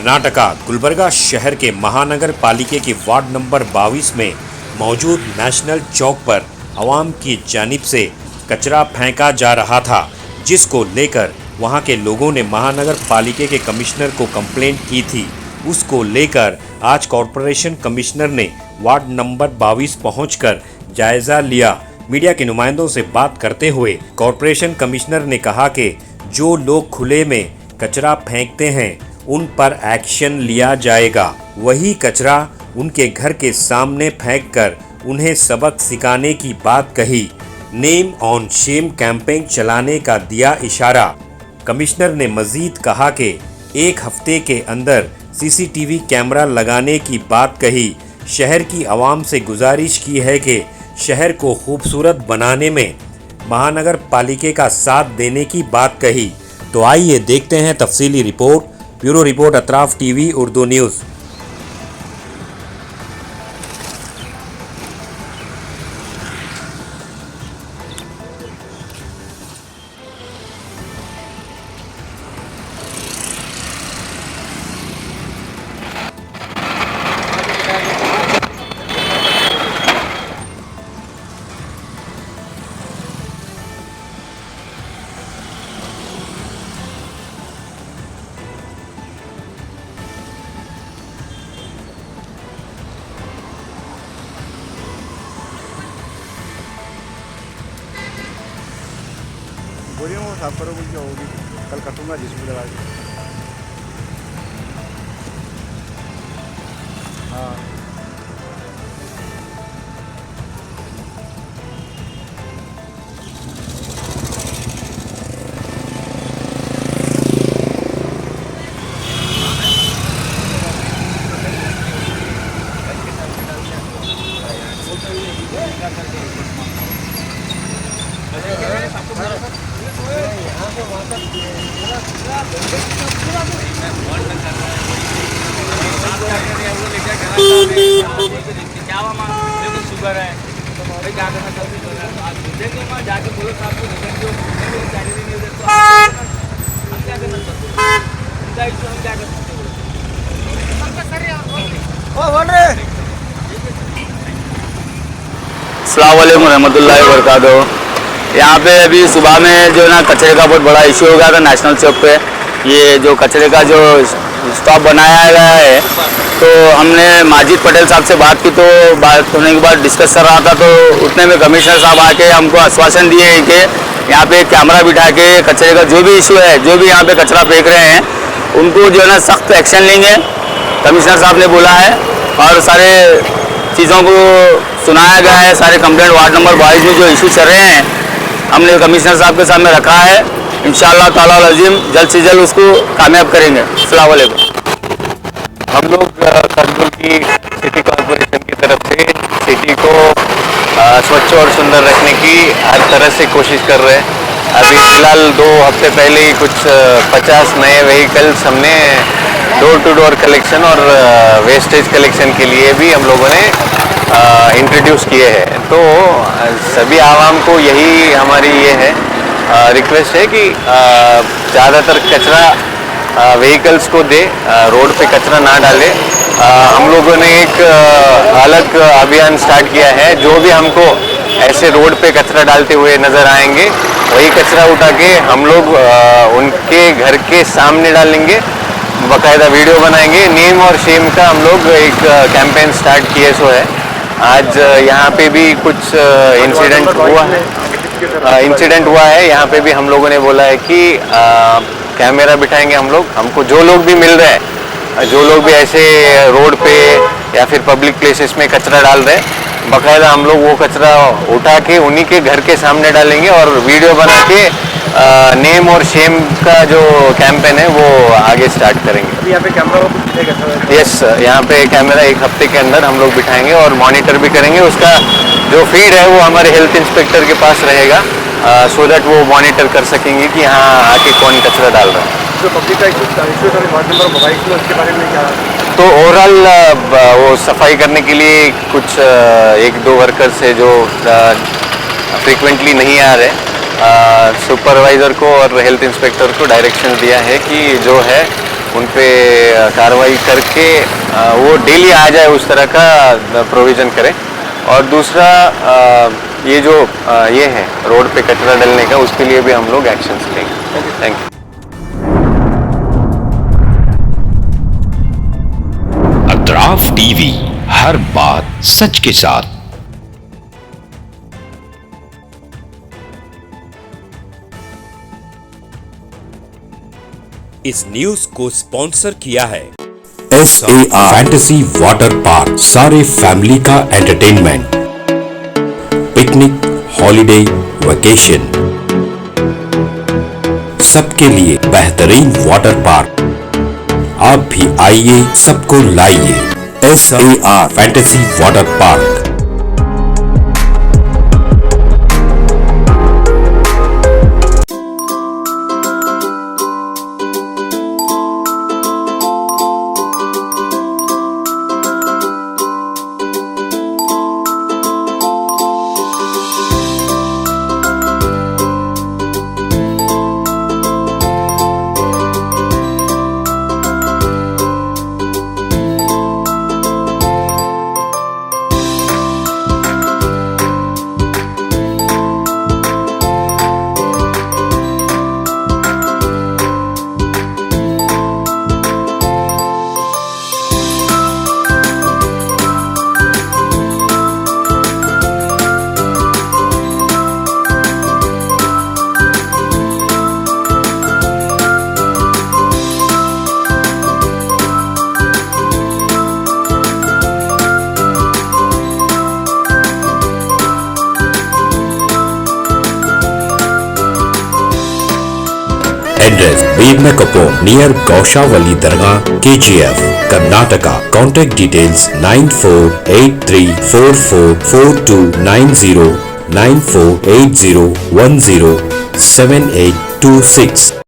कर्नाटका गुलबर्गा शहर के महानगर पालिके के वार्ड नंबर 22 में मौजूद नेशनल चौक पर आवाम की जानिब से कचरा फेंका जा रहा था, जिसको लेकर वहां के लोगों ने महानगर पालिके के कमिश्नर को कंप्लेंट की थी। उसको लेकर आज कॉरपोरेशन कमिश्नर ने वार्ड नंबर 22 पहुंचकर जायजा लिया। मीडिया के नुमाइंदों से बात करते हुए कॉरपोरेशन कमिश्नर ने कहा कि जो लोग खुले में कचरा फेंकते हैं उन पर एक्शन लिया जाएगा। वही कचरा उनके घर के सामने फेंककर उन्हें सबक सिखाने की बात कही। नेम ऑन शेम कैंपेन चलाने का दिया इशारा। कमिश्नर ने मजीद कहा कि एक हफ्ते के अंदर सीसीटीवी कैमरा लगाने की बात कही। शहर की आवाम से गुजारिश की है कि शहर को खूबसूरत बनाने में महानगर पालिके का साथ देने की बात कही। तो आइए देखते हैं तफसीली report. Bureau report Atraf TV Urdu news. बोलिए वो साफ करो, कुछ क्या होगी कल कटूंगा जिसमें लगा के। हाँ क्या हुआ माँ, बिल्कुल शुगर है तो भाई क्या करना कल देखेंगे माँ, जाके बोलो साहब को निकल दो, सैलरी नहीं उधर तो हम क्या करना सकते, उनका इशू हम क्या कर सकते हैं। अस्सलाम वालेकुम रहमतुल्लाहि व बरकातहू। यहाँ पे अभी सुबह में जो ना कचरे का बहुत बड़ा इशू हो गया था नेशनल चौक पे। ये जो कचरे का जो स्टॉप बनाया गया है, तो हमने माजिद पटेल साहब से बात की, तो बात होने के बाद डिस्कस कर रहा था, तो उतने में कमिश्नर साहब आके हमको आश्वासन दिए कि यहाँ पे कैमरा बिठा के कचरे का जो भी इशू है, जो भी यहाँ पे कचरा फेंक रहे हैं उनको जो है ना सख्त एक्शन लेंगे, कमिश्नर साहब ने बोला है। और सारे चीज़ों को सुनाया गया है, सारे कंप्लेंट वार्ड नंबर 22 में जो इशू चल रहे हैं हमने कमिश्नर साहब के सामने रखा है। इंशाअल्लाह ताला अज़ीम जल्द से जल्द उसको कामयाब करेंगे। अस्सलाम वालेकुम। हम लोग करगिल की सिटी कॉरपोरेशन की तरफ से सिटी को स्वच्छ और सुंदर रखने की हर तरह से कोशिश कर रहे हैं। अभी फ़िलहाल 2 हफ्ते पहले ही कुछ 50 नए व्हीकल्स हमने डोर टू डोर कलेक्शन और वेस्टेज कलेक्शन के लिए भी हम लोगों ने इंट्रोड्यूस किए हैं। तो सभी आवाम को यही हमारी ये है रिक्वेस्ट है कि ज़्यादातर कचरा व्हीकल्स को दे, रोड पे कचरा ना डाले। हम लोगों ने एक अलग अभियान स्टार्ट किया है। जो भी हमको ऐसे रोड पे कचरा डालते हुए नज़र आएंगे वही कचरा उठा के हम लोग उनके घर के सामने डालेंगे, बाकायदा वीडियो बनाएंगे। नेम और शेम का हम लोग एक कैंपेन स्टार्ट किए सो है। आज यहाँ पे भी कुछ इंसिडेंट हुआ है। यहाँ पे भी हम लोगों ने बोला है कि कैमरा बिठाएंगे हम लोग। हमको जो लोग भी मिल रहे हैं, जो लोग भी ऐसे रोड पे या फिर पब्लिक प्लेसेस में कचरा डाल रहे हैं, बाकायदा हम लोग वो कचरा उठा के उन्हीं के घर के सामने डालेंगे और वीडियो बना के नेम और शेम का जो कैंपेन है वो आगे स्टार्ट करेंगे। यहाँ पे कैमरा यस, यहाँ पे कैमरा एक हफ्ते के अंदर हम लोग बिठाएंगे और मॉनिटर भी करेंगे। उसका जो फीड है वो हमारे हेल्थ इंस्पेक्टर के पास रहेगा, सो दैट वो मॉनिटर कर सकेंगे कि यहाँ आके कौन कचरा डाल रहा है। जो पब्लिक का इशू वार्ड नंबर 22 में, उसके बारे में क्या? तो ओवरऑल वो सफाई करने के लिए कुछ 1-2 वर्कर्स है जो फ्रीक्वेंटली नहीं आ रहे। सुपरवाइज़र को और हेल्थ इंस्पेक्टर को डायरेक्शन दिया है कि जो है उन पे कार्रवाई करके वो डेली आ जाए उस तरह का प्रोविज़न करें। और दूसरा ये जो ये है रोड पे कचरा डलने का, उसके लिए भी हम लोग एक्शंस लेंगे। Thank you. अतराफ टीवी, हर बात सच के साथ। इस न्यूज को स्पॉन्सर किया है SAR फैंटेसी वाटर पार्क, सारे फैमिली का एंटरटेनमेंट, पिकनिक, हॉलिडे, वेकेशन, सबके लिए बेहतरीन वाटर पार्क। आप भी आइए, सबको लाइए। SAR fantasy water park. Address Birnakapom near Gaushavali Dargah, KGF, Karnataka. Contact details 9483444290 9480107826.